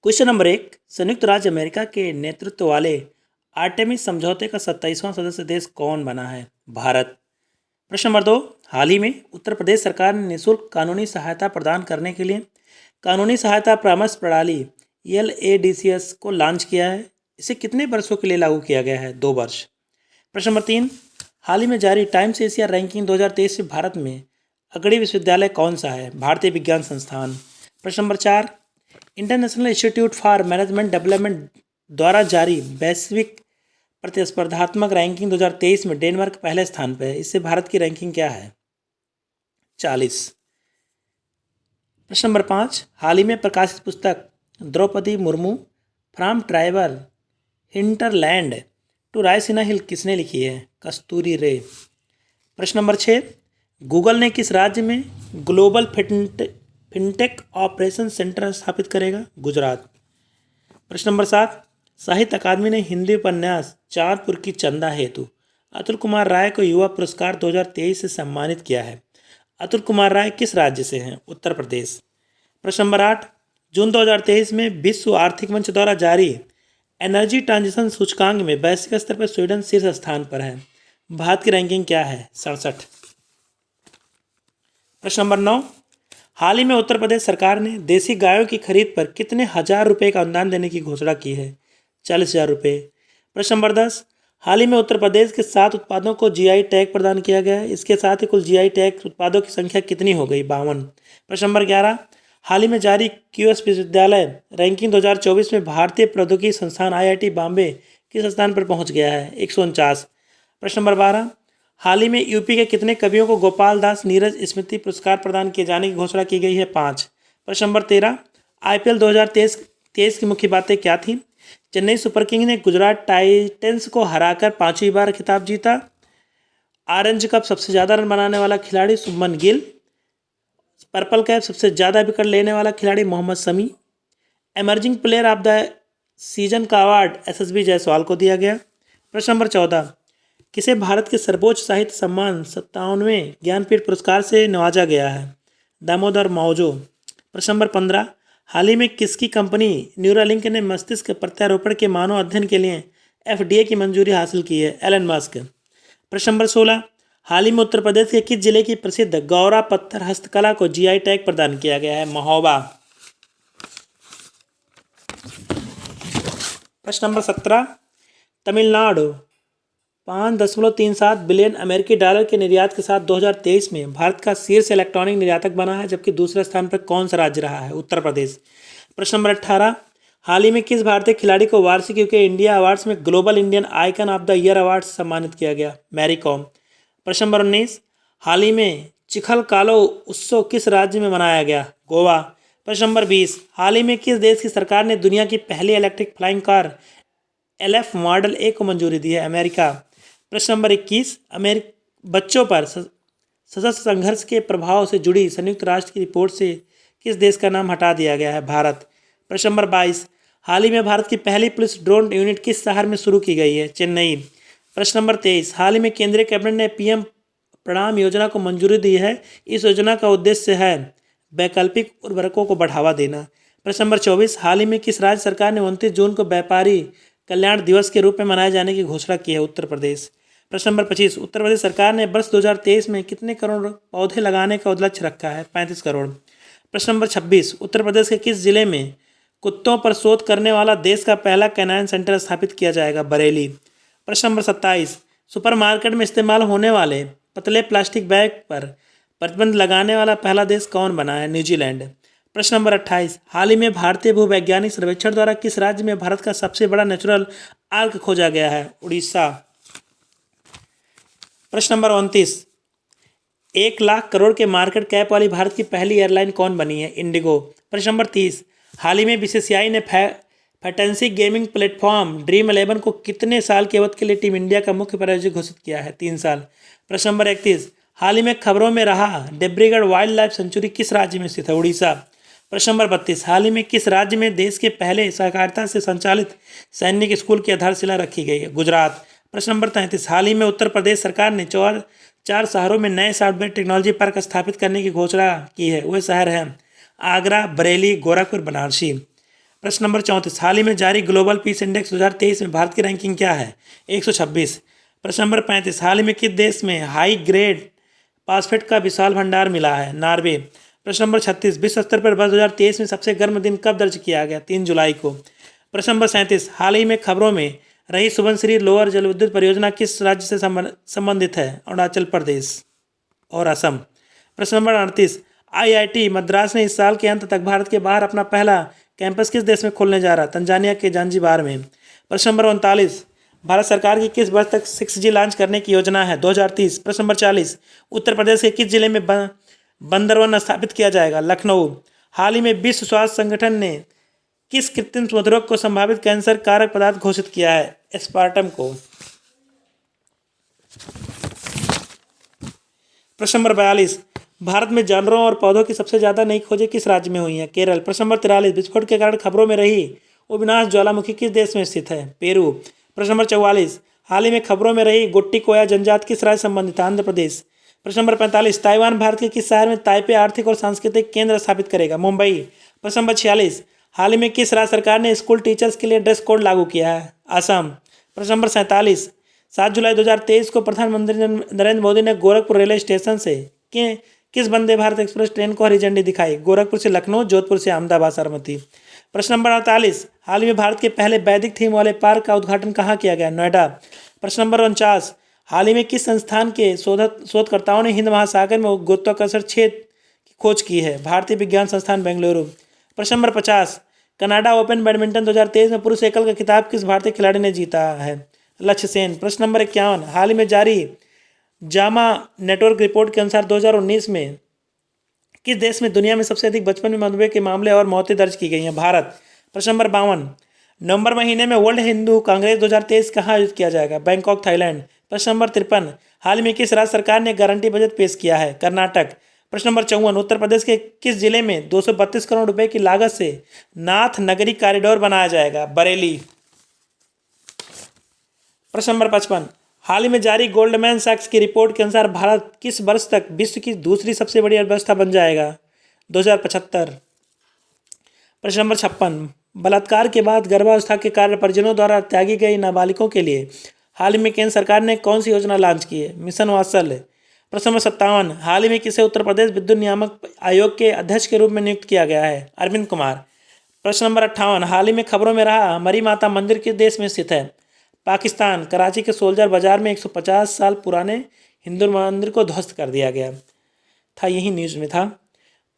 Question number 1। संयुक्त राज्य America के नेतृत्व वाले आर्टेमिस समझौते का 27वां सदस्य देश कौन बना है? भारत। प्रश्न नंबर 2। हाल ही में उत्तर प्रदेश सरकार ने निःशुल्क कानूनी सहायता प्रदान करने के लिए कानूनी सहायता परामर्श प्रणाली LADCS को लॉन्च किया है। इसे कितने वर्षों के लिए लागू किया गया है? 2 वर्ष। प्रश्न नंबर 3। हाल ही में जारी टाइम्स एशिया रैंकिंग 2023 से भारत में अग्रणी विश्वविद्यालय कौन सा है? भारतीय विज्ञान संस्थान। प्रश्न number 4। International institute for management development द्वारा जारी वैश्विक प्रतिस्पर्धात्मक रैंकिंग 2023 में डेनमार्क पहले स्थान पर है। इससे भारत की रैंकिंग क्या है? 40। प्रश्न नंबर 5। हाल ही में प्रकाशित पुस्तक Draupadi Murmu from tribal hinterland to Raisina hill किसने लिखी है? कस्तूरी रे। प्रश्न नंबर 6। गूगल ने किस राज्य में ग्लोबल फिनटेक ऑपरेशन सेंटर स्थापित करेगा? गुजरात। प्रश्न नंबर 7। साहित्य अकादमी ने हिंदी उपन्यास चांदपुर की चंदा हेतु अतुल कुमार राय को युवा पुरस्कार 2023 से सम्मानित किया है। अतुल कुमार राय किस राज्य से हैं? उत्तर प्रदेश। प्रश्न नंबर 8। जून 2023 में विश्व आर्थिक मंच द्वारा जारी एनर्जी ट्रांजिशन सूचकांक में वैश्विक स्तर पर स्वीडन शीर्ष स्थान पर है। भारत की रैंकिंग क्या है? 67। प्रश्न नंबर 9। हाल ही में उत्तर प्रदेश सरकार ने देसी गायों की खरीद पर कितने हजार रुपये का अनुदान देने की घोषणा की है? 40,000 रुपये। प्रश्न नंबर 10। हाल ही में उत्तर प्रदेश के 7 उत्पादों को GI टैग प्रदान किया गया है। इसके साथ ही कुल GI टैग उत्पादों की संख्या कितनी हो गई? 52। प्रश्न नंबर 11। हाल ही में जारी QS विश्वविद्यालय रैंकिंग 2024 में भारतीय प्रौद्योगिकी संस्थान IIT बॉम्बे किस स्थान पर पहुंच गया है? 149। प्रश्न नंबर 12। हाल ही में यूपी के कितने कवियों को गोपाल दास नीरज स्मृति पुरस्कार प्रदान किए जाने की घोषणा की गई है? 5। प्रश्न नंबर 13। IPL 2023 की मुख्य बातें क्या थीं? चेन्नई सुपर किंग ने गुजरात टाइटंस को हराकर 5वीं बार खिताब जीता। ऑरेंज कप सबसे ज़्यादा रन बनाने वाला खिलाड़ी शुभमन गिल। पर्पल कैप सबसे ज़्यादा विकेट लेने वाला खिलाड़ी Mohammed Shami. Emerging player of the season का अवार्ड SSB जायसवाल को दिया गया। प्रश्न नंबर 14। किसे भारत के सर्वोच्च साहित्य सम्मान 57वें ज्ञानपीठ पुरस्कार से नवाजा गया है? दामोदर मावजो। प्रश्न नंबर 15। हाल ही में किसकी कंपनी न्यूरालिंक ने मस्तिष्क प्रत्यारोपण के मानव अध्ययन के लिए FDA की मंजूरी हासिल की है? Elon Musk. प्रश्न नंबर 16। हाल ही में उत्तर प्रदेश के किस जिले की प्रसिद्ध गौरा पत्थर हस्तकला को GI टैग प्रदान किया गया है? महोबा। प्रश्न नंबर 17। तमिलनाडु 5.37 बिलियन अमेरिकी डॉलर के निर्यात के साथ 2023 में भारत का शीर्ष इलेक्ट्रॉनिक निर्यातक बना है, जबकि दूसरे स्थान पर कौन सा राज्य रहा है? उत्तर प्रदेश। प्रश्न नंबर 18। हाल ही में किस भारतीय खिलाड़ी को वार्षिक UK इंडिया अवार्ड्स में global Indian icon of the year award से सम्मानित किया गया? मैरी कॉम। प्रश्न नंबर 19। हाल ही में चिखल कालो उत्सव किस राज्य में मनाया गया? गोवा। प्रश्न नंबर 20। हाल ही में किस देश की सरकार ने दुनिया की पहली electric flying car LF model A को मंजूरी दी है? अमेरिका। प्रश्न नंबर 21। बच्चों पर सशस्त्र संघर्ष के प्रभाव से जुड़ी संयुक्त राष्ट्र की रिपोर्ट से किस देश का नाम हटा दिया गया है? भारत। प्रश्न नंबर 22। हाल ही में भारत की पहली पुलिस ड्रोन यूनिट किस शहर में शुरू की गई है? चेन्नई। प्रश्न नंबर 23। हाल ही में केंद्रीय कैबिनेट ने PM प्रणाम योजना को मंजूरी दी है। इस योजना का उद्देश्य है वैकल्पिक उर्वरकों को बढ़ावा देना। प्रश्न नंबर 24। हाल ही में किस राज्य सरकार ने 29 जून को व्यापारी कल्याण दिवस के रूप में मनाए जाने की घोषणा की है? उत्तर प्रदेश। प्रश्न नंबर 25। उत्तर प्रदेश सरकार ने वर्ष 2023 में कितने करोड़ पौधे लगाने का लक्ष्य रखा है? 35 करोड़। प्रश्न नंबर 26। उत्तर प्रदेश के किस जिले में कुत्तों पर शोध करने वाला देश का पहला कैनाइन सेंटर स्थापित किया जाएगा? बरेली। प्रश्न नंबर 27। सुपरमार्केट में इस्तेमाल होने वाले पतले प्लास्टिक बैग पर प्रतिबंध लगाने वाला पहला देश कौन बना है? न्यूजीलैंड। प्रश्न नंबर 28। हाल ही में भारतीय भूवैज्ञानिक सर्वेक्षण द्वारा किस राज्य में भारत का सबसे बड़ा नेचुरल आर्क खोजा गया है? उड़ीसा। प्रश्न नंबर 29। 1 लाख करोड़ के मार्केट कैप वाली भारत की पहली एयरलाइन कौन बनी है? इंडिगो। प्रश्न नंबर 30। हाल ही में BCCI ने फैंटेसी गेमिंग प्लेटफॉर्म Dream11 को कितने साल के अवधि के लिए टीम इंडिया का मुख्य प्रायोजक घोषित किया है? 3 साल। प्रश्न नंबर 31। हाल ही में खबरों में रहा डिब्रूगढ़ वाइल्ड लाइफ सेंचुरी किस राज्य में स्थित है? उड़ीसा। प्रश्न नंबर 32। हाल ही में किस राज्य में देश के पहले सहकारिता से संचालित सैनिक स्कूल की आधारशिला रखी गई है? गुजरात। प्रश्न नंबर 33। हाल ही में उत्तर प्रदेश सरकार ने 4 शहरों में नए सॉफ्टवेयर टेक्नोलॉजी पार्क स्थापित करने की घोषणा की है। वह शहर हैं आगरा, बरेली, गोरखपुर, बनारसी। प्रश्न नंबर 34, हाल ही में जारी ग्लोबल पीस इंडेक्स 2023 में भारत की रैंकिंग क्या है? 126। प्रश्न नंबर 35, हाल ही में किस देश में हाई ग्रेड फास्फेट का विशाल भंडार मिला है? नॉर्वे। प्रश्न नंबर 36, विश्व स्तर पर वर्ष 2023 में सबसे गर्म दिन कब दर्ज किया गया? 3 जुलाई को। प्रश्न नंबर 37, हाल ही में खबरों में रही सुबनसिरी लोअर जल विद्युत परियोजना किस राज्य से संबंधित है? अरुणाचल प्रदेश और असम। प्रश्न नंबर 38, आईआईटी मद्रास ने इस साल के अंत तक भारत के बाहर अपना पहला कैंपस किस देश में खोलने जा रहा? तंजानिया के जांजिबार में। प्रश्न नंबर 39, भारत सरकार की किस वर्ष तक 6G लॉन्च करने की योजना है? 2030। प्रश्न नंबर 40, उत्तर प्रदेश के किस जिले में बंदरवन स्थापित किया जाएगा? लखनऊ। हाल ही में विश्व स्वास्थ्य संगठन ने किस कृत्रिम मधुरक को संभावित कैंसर कारक पदार्थ घोषित किया है? एस्पार्टम को। प्रश्न नंबर 42, भारत में जानवरों और पौधों की सबसे ज्यादा नई खोजें किस राज्य में हुई हैं? केरल। प्रश्न नंबर 43, विस्फोट के कारण खबरों में रही अविनाश ज्वालामुखी किस देश में स्थित है? पेरू। प्रश्न नंबर 44, हाल ही में खबरों में रही गोट्टिकोया जनजाति किस राज्य संबंधित है? आंध्र प्रदेश। प्रश्न नंबर 45, ताइवान भारत के किस शहर में ताइपे आर्थिक और सांस्कृतिक केंद्र स्थापित करेगा? मुंबई। प्रश्न नंबर 46, हाल ही में किस राज्य सरकार ने स्कूल टीचर्स के लिए ड्रेस कोड लागू किया है? असम। प्रश्न नंबर 47, 7 जुलाई 2023 को प्रधानमंत्री नरेंद्र मोदी ने गोरखपुर रेलवे स्टेशन से किस वंदे भारत एक्सप्रेस ट्रेन को हरी झंडी दिखाई? गोरखपुर से लखनऊ, जोधपुर से अहमदाबाद साबरमती। प्रश्न नंबर 48, हाल ही में भारत के पहले वैदिक थीम वाले पार्क का उद्घाटन कहाँ किया गया? नोएडा। प्रश्न नंबर 49, हाल ही में किस संस्थान के शोधकर्ताओं ने हिंद महासागर में गुरुत्वाकर्षण क्षेत्र की खोज की है? भारतीय विज्ञान संस्थान बेंगलुरु। प्रश्न नंबर 50, कनाडा ओपन बैडमिंटन 2023 में पुरुष एकल का खिताब किस भारतीय खिलाड़ी ने जीता है? लक्ष्य सेन। प्रश्न नंबर 51, हाल ही में जारी जामा नेटवर्क रिपोर्ट के अनुसार 2019 में किस देश में दुनिया में सबसे अधिक बचपन में मधुमेह के मामले और मौतें दर्ज की गई हैं? भारत। प्रश्न नंबर 52, नवंबर महीने में वर्ल्ड हिंदू कांग्रेस 2023 कहाँ आयोजित किया जाएगा? Bangkok, Thailand. प्रश्न नंबर 53, हाल ही में किस राज्य सरकार ने गारंटी बजट पेश किया है? कर्नाटक। प्रश्न नंबर 54, उत्तर प्रदेश के किस जिले में 232 करोड़ रुपए की लागत से नाथ नगरी कॉरिडोर बनाया जाएगा? बरेली। प्रश्न नंबर 55, हाल ही में जारी गोल्डमैन सैक्स की रिपोर्ट के अनुसार भारत किस वर्ष तक विश्व की दूसरी सबसे बड़ी अर्थव्यवस्था बन जाएगा? 2075। प्रश्न नंबर 56, बलात्कार के बाद गर्भावस्था के कारण परिजनों द्वारा त्यागी गई नाबालिगों के लिए हाल ही में केंद्र सरकार ने कौन सी योजना लॉन्च की है? मिशन वात्सल्य। प्रश्न नंबर 57, हाल ही में किसे उत्तर प्रदेश विद्युत नियामक आयोग के अध्यक्ष के रूप में नियुक्त किया गया है? अरविंद कुमार। प्रश्न नंबर 58, हाल ही में खबरों में रहा मरी माता मंदिर किस देश में स्थित है? पाकिस्तान। कराची के सोल्जर बाजार में 150 साल पुराने हिंदू मंदिर को ध्वस्त कर दिया गया था। यही न्यूज़ में था।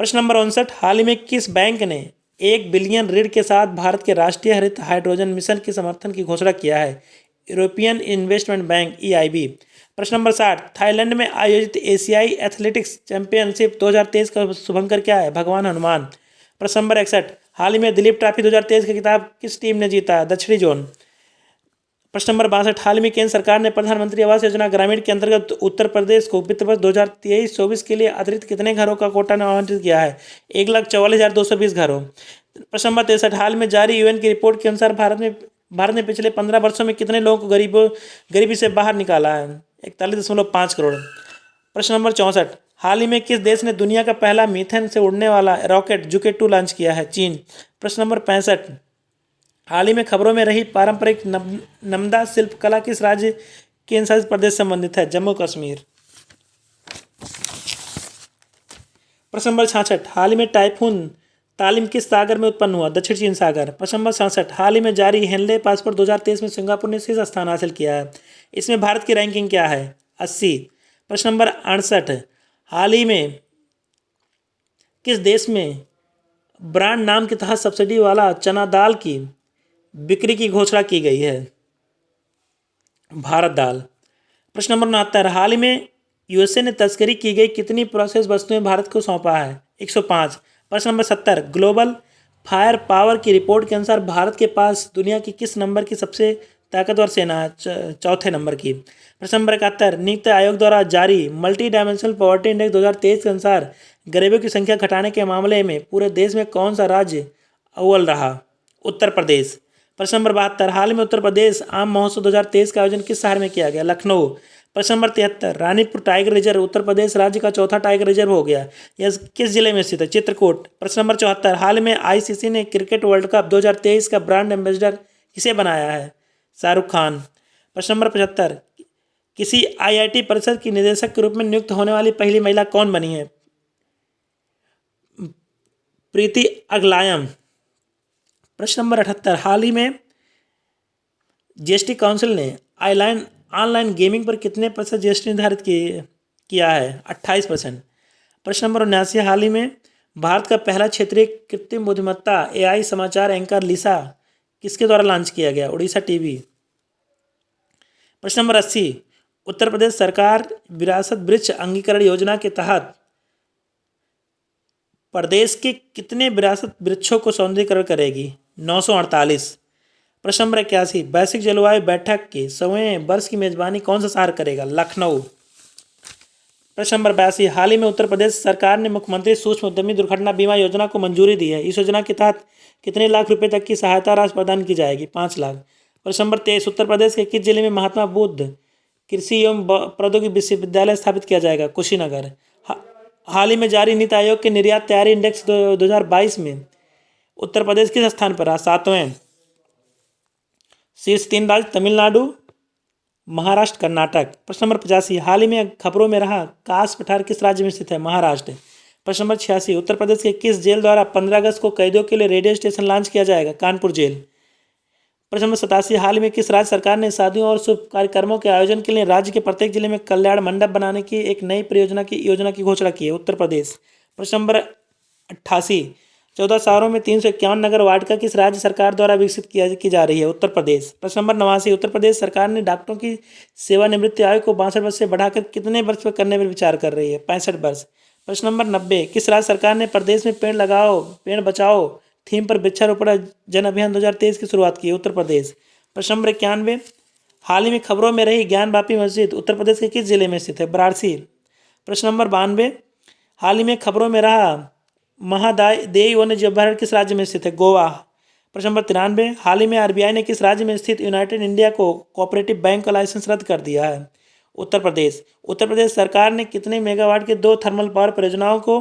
प्रश्न नंबर 59, हाल ही में किस बैंक ने 1 बिलियन ऋण के साथ भारत के राष्ट्रीय हरित हाइड्रोजन मिशन के समर्थन की घोषणा किया है? European investment bank EIB। प्रश्न नंबर 60, थाईलैंड में आयोजित एशियाई एथलेटिक्स चैंपियनशिप 2023 का शुभंकर क्या है? भगवान हनुमान। प्रश्न नंबर 61, हाल ही में दिलीप ट्रॉफी 2023 का खिताब किस टीम ने जीता? दक्षिणी जोन। प्रश्न नंबर 62, हाल ही में केंद्र सरकार ने प्रधानमंत्री आवास योजना ग्रामीण के अंतर्गत उत्तर प्रदेश को वित्त वर्ष 2023-24 के लिए अतिरिक्त कितने घरों का कोटा आवंटित किया है? 1,44,220 घरों। प्रश्न नंबर 63, हाल में जारी UN की रिपोर्ट के अनुसार भारत ने पिछले 15 वर्षों में कितने लोगों को गरीबी से बाहर निकाला है? 41.5 करोड़। प्रश्न नंबर 64, हाल ही में किस देश ने दुनिया का पहला मीथेन से उड़ने वाला रॉकेट जुके 2 लॉन्च किया है? चीन। प्रश्न नंबर 65, हाल ही में खबरों में रही पारंपरिक नमदा शिल्प कला किस राज्य केंद्र शासित प्रदेश संबंधित है? जम्मू कश्मीर। प्रश्न नंबर 66, हाल ही में टाइफून तालिम किस सागर में उत्पन्न हुआ? दक्षिण चीन सागर। प्रश्न नंबर 67, हाल ही में जारी हेनले पासपोर्ट 2023 में सिंगापुर ने शीर्ष स्थान हासिल किया है। इसमें भारत की रैंकिंग क्या है? 80। प्रश्न नंबर 68, हाल ही में किस देश में ब्रांड नाम के तहत सब्सिडी वाला चना दाल की बिक्री की घोषणा की गई है? भारत दाल। प्रश्न नंबर 69, हाल ही में USA ने तस्करी की गई कितनी प्रोसेस वस्तुएं भारत को सौंपा है? 105। प्रश्न नंबर 70, ग्लोबल फायर पावर की रिपोर्ट के अनुसार भारत के पास दुनिया की किस नंबर की सबसे ताकतवर सेना है? चौथे नंबर की। प्रश्न नंबर 71, नीति आयोग द्वारा जारी मल्टी डायमेंशनल पॉवर्टी इंडेक्स 2023 के अनुसार गरीबों की संख्या घटाने के मामले में पूरे देश में कौन सा राज्य अव्वल रहा? उत्तर प्रदेश। प्रश्न नंबर 72, हाल में उत्तर प्रदेश आम महोत्सव 2023 का आयोजन किस शहर में किया गया? लखनऊ। प्रश्न number 73, Ranipur tiger reserve Uttar Pradesh राज्य का चौथा टाइगर रिजर्व हो गया। यह किस जिले में स्थित है? चित्रकूट। प्रश्न नंबर 74, हाल में आईसीसी ने क्रिकेट वर्ल्ड कप 2023 का ब्रांड एम्बेसडर किसे बनाया है? शाहरुख खान। प्रश्न नंबर 75, किसी आईआईटी परिषद की निदेशक के रूप में नियुक्त होने वाली पहली महिला कौन बनी है? प्रीति अगलायम। प्रश्न नंबर 78, हाल ही में जीएसटी काउंसिल ने ऑनलाइन गेमिंग पर कितने प्रतिशत जीएसटी निर्धारित किया है? 28%। प्रश्न नंबर 79, हाल ही में भारत का पहला क्षेत्रीय कृत्रिम बुद्धिमत्ता एआई समाचार एंकर लिसा किसके द्वारा लॉन्च किया गया? उड़ीसा टीवी। प्रश्न नंबर 80, उत्तर प्रदेश सरकार विरासत वृक्ष अंगीकरण योजना के तहत प्रदेश के कितने विरासत वृक्षों को सौंदर्यीकरण करेगी? 948। प्रश्न नंबर 81, वैश्विक जलवायु बैठक के 100वें वर्ष की मेजबानी कौन सा शहर करेगा? लखनऊ। प्रश्न नंबर 82, हाल ही में उत्तर प्रदेश सरकार ने मुख्यमंत्री सूक्ष्म उद्यमी दुर्घटना बीमा योजना को मंजूरी दी है। इस योजना के तहत कितने लाख रुपए तक की सहायता राशि प्रदान की जाएगी? 5 लाख। प्रश्न नंबर 23, उत्तर प्रदेश के किस जिले में महात्मा बुद्ध कृषि एवं प्रौद्योगिकी विश्वविद्यालय स्थापित किया जाएगा? कुशीनगर। हाल ही में जारी नीति आयोग के निर्यात तैयारी इंडेक्स 2022 में उत्तर प्रदेश किस स्थान पर रहा? 7वें। शीर्ष 3 राज्य तमिलनाडु, महाराष्ट्र, कर्नाटक। प्रश्न नंबर 85, हाल ही में खबरों में रहा कास पठार किस राज्य में स्थित है? महाराष्ट्र। प्रश्न नंबर 86, उत्तर प्रदेश के किस जेल द्वारा 15 अगस्त को कैदियों के लिए रेडियो स्टेशन लॉन्च किया जाएगा? कानपुर जेल। प्रश्न नंबर 87, हाल ही में किस राज्य सरकार ने शादियों और शुभ कार्यक्रमों के आयोजन के लिए राज्य के प्रत्येक जिले में कल्याण मंडप बनाने की एक नई योजना की घोषणा की है? उत्तर प्रदेश। प्रश्न नंबर 88, 14 शहरों में 351 नगर वार्ड का किस राज्य सरकार द्वारा विकसित की जा रही है? उत्तर प्रदेश। प्रश्न नंबर 89, उत्तर प्रदेश सरकार ने डॉक्टरों की सेवानिवृत्ति आयु को 62 वर्ष से बढ़ाकर कितने वर्ष पर करने पर विचार कर रही है? 65 वर्ष। प्रश्न नंबर 90, किस राज्य सरकार ने प्रदेश में पेड़ लगाओ पेड़ बचाओ थीम पर वृक्षारोपण जन अभियान 2023 की शुरुआत की? उत्तर प्रदेश। प्रश्न नंबर 91, हाल ही में खबरों में रही ज्ञान वापी मस्जिद उत्तर प्रदेश के किस जिले में स्थित है? वाराणसी। प्रश्न नंबर 92, हाल ही में खबरों में रहा महादेई वन्यजीव अभयारण्य किस राज्य में स्थित है? गोवा। प्रश्न नंबर 93, हाल ही में आरबीआई ने किस राज्य में स्थित यूनाइटेड इंडिया को कोऑपरेटिव बैंक का लाइसेंस रद्द कर दिया है? उत्तर प्रदेश। उत्तर प्रदेश सरकार ने कितने मेगावाट के 2 थर्मल पावर परियोजनाओं को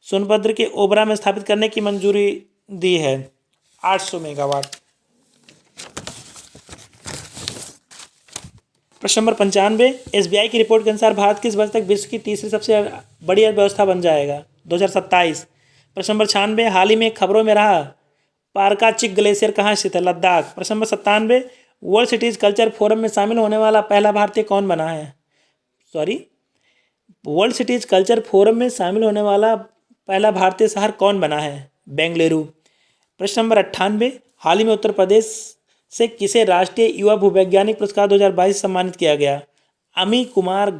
सोनभद्र के ओबरा में स्थापित करने की मंजूरी दी है? 800 मेगावाट। प्रश्न नंबर 95, एसबीआई की रिपोर्ट के अनुसार भारत किस वर्ष तक विश्व की तीसरी सबसे बड़ी अर्थव्यवस्था बन जाएगा? 2027। प्रश्न नंबर 96, हाल ही में खबरों में रहा पारकाचिक ग्लेशियर कहाँ स्थित है? लद्दाख। प्रश्न number 97, world cities culture forum में शामिल होने वाला पहला भारतीय कौन बना है? वर्ल्ड सिटीज कल्चर फोरम में शामिल होने वाला पहला भारतीय शहर कौन बना है? बेंगलुरु। प्रश्न नंबर 98, हाल ही में उत्तर प्रदेश से किसे राष्ट्रीय युवा भूवैज्ञानिक पुरस्कार 2022 सम्मानित किया गया? अमी कुमार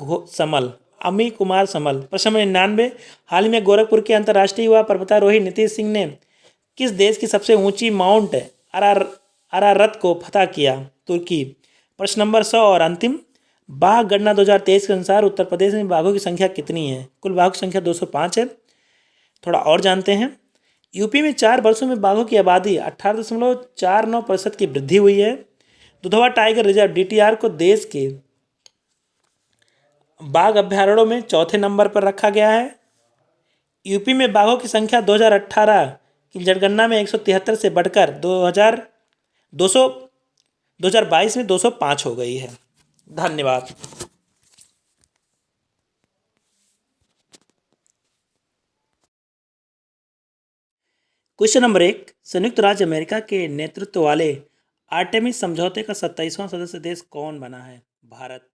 समल। प्रश्न नंबर 99, हाल ही में गोरखपुर के अंतर्राष्ट्रीय युवा पर्वतारोही नीतीश सिंह ने किस देश की सबसे ऊंची माउंट अरारत को फतह किया? तुर्की। प्रश्न नंबर 100 और अंतिम, बाघ गणना 2023 के अनुसार उत्तर प्रदेश में बाघों की संख्या कितनी है? कुल बाघों की संख्या 205 है। थोड़ा और जानते हैं। यूपी में 4 वर्षों में बाघों की आबादी 18.49% की वृद्धि हुई है। दुधवा टाइगर रिजर्व डीटीआर को देश के बाघ अभ्यारण्यों में चौथे नंबर पर रखा गया है। यूपी में बाघों की संख्या 2018 की जनगणना में 173 से बढ़कर 2022 में 205 हो गई है। धन्यवाद। क्वेश्चन नंबर 1, संयुक्त राज्य अमेरिका के नेतृत्व वाले आर्टेमिस समझौते का 27वां सदस्य देश कौन बना है? भारत।